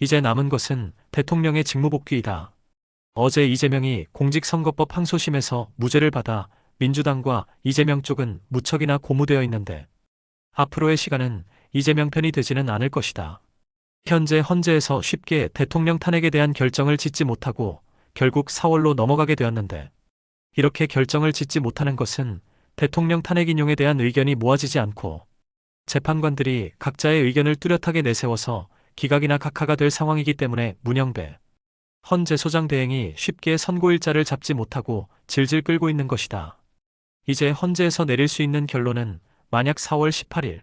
이제 남은 것은 대통령의 직무복귀이다. 어제 이재명이 공직선거법 항소심에서 무죄를 받아 민주당과 이재명 쪽은 무척이나 고무되어 있는데 앞으로의 시간은 이재명 편이 되지는 않을 것이다. 현재 헌재에서 쉽게 대통령 탄핵에 대한 결정을 짓지 못하고 결국 4월로 넘어가게 되었는데 이렇게 결정을 짓지 못하는 것은 대통령 탄핵 인용에 대한 의견이 모아지지 않고 재판관들이 각자의 의견을 뚜렷하게 내세워서 기각이나 각하가 될 상황이기 때문에 문영배 헌재 소장 대행이 쉽게 선고일자를 잡지 못하고 질질 끌고 있는 것이다. 이제 헌재에서 내릴 수 있는 결론은 만약 4월 18일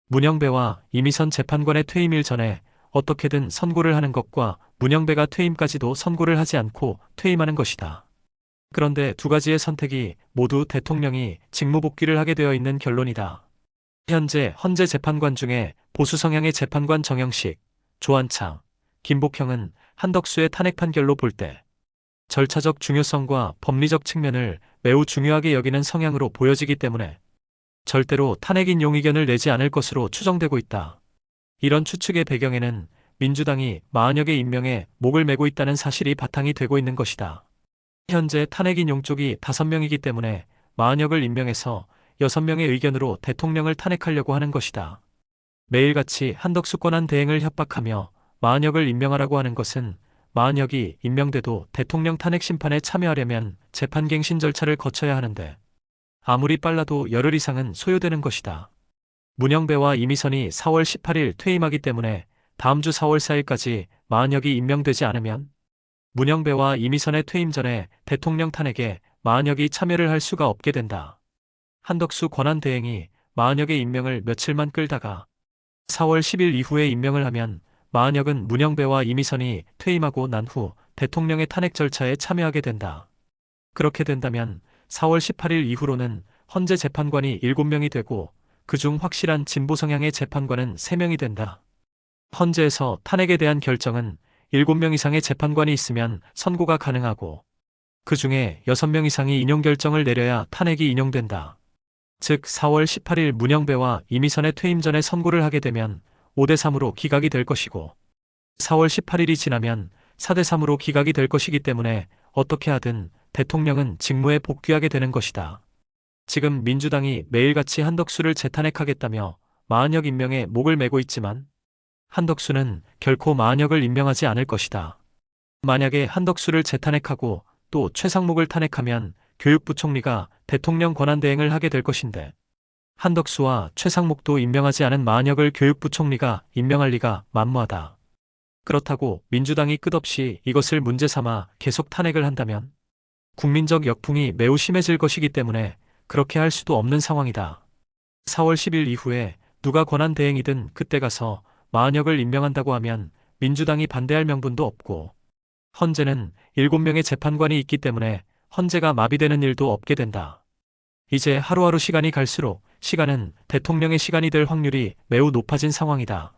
문영배와 이미선 재판관의 퇴임일 전에 어떻게든 선고를 하는 것과 문영배가 퇴임까지도 선고를 하지 않고 퇴임하는 것이다. 그런데 두 가지의 선택이 모두 대통령이 직무복귀를 하게 되어 있는 결론이다. 현재 헌재 재판관 중에 보수 성향의 재판관 정영식, 조한창, 김복형은 한덕수의 탄핵 판결로 볼 때 절차적 중요성과 법리적 측면을 매우 중요하게 여기는 성향으로 보여지기 때문에 절대로 탄핵 인용 의견을 내지 않을 것으로 추정되고 있다. 이런 추측의 배경에는 민주당이 40여 개 임명에 목을 매고 있다는 사실이 바탕이 되고 있는 것이다. 현재 탄핵 인용 쪽이 5명이기 때문에 40을 임명해서 6명의 의견으로 대통령을 탄핵하려고 하는 것이다. 매일같이 한덕수 권한 대행을 협박하며 40을 임명하라고 하는 것은 40이 임명돼도 대통령 탄핵 심판에 참여하려면 재판갱신 절차를 거쳐야 하는데 아무리 빨라도 열흘 이상은 소요되는 것이다. 문영배와 이미선이 4월 18일 퇴임하기 때문에 다음 주 4월 4일까지 40이 임명되지 않으면 문영배와 이미선의 퇴임 전에 대통령 탄핵에 40이 참여를 할 수가 없게 된다. 한덕수 권한대행이 40의 임명을 며칠만 끌다가 4월 10일 이후에 임명을 하면 40은 문영배와 이미선이 퇴임하고 난 후 대통령의 탄핵 절차에 참여하게 된다. 그렇게 된다면 4월 18일 이후로는 헌재 재판관이 7명이 되고 그중 확실한 진보 성향의 재판관은 3명이 된다. 헌재에서 탄핵에 대한 결정은 7명 이상의 재판관이 있으면 선고가 가능하고 그 중에 6명 이상이 인용 결정을 내려야 탄핵이 인용된다. 즉 4월 18일 문영배와 이미선의 퇴임 전에 선고를 하게 되면 5대3으로 기각이 될 것이고 4월 18일이 지나면 4대3으로 기각이 될 것이기 때문에 어떻게 하든 대통령은 직무에 복귀하게 되는 것이다. 지금 민주당이 매일같이 한덕수를 재탄핵하겠다며 40여 임명에 목을 매고 있지만 한덕수는 결코 40을 임명하지 않을 것이다. 만약에 한덕수를 재탄핵하고 또 최상목을 탄핵하면 교육부총리가 대통령 권한대행을 하게 될 것인데 한덕수와 최상목도 임명하지 않은 40을 교육부총리가 임명할 리가 만무하다. 그렇다고 민주당이 끝없이 이것을 문제 삼아 계속 탄핵을 한다면 국민적 역풍이 매우 심해질 것이기 때문에 그렇게 할 수도 없는 상황이다. 4월 10일 이후에 누가 권한대행이든 그때 가서 40을 임명한다고 하면 민주당이 반대할 명분도 없고 헌재는 7명의 재판관이 있기 때문에 헌재가 마비되는 일도 없게 된다. 이제 하루하루 시간이 갈수록 시간은 대통령의 시간이 될 확률이 매우 높아진 상황이다.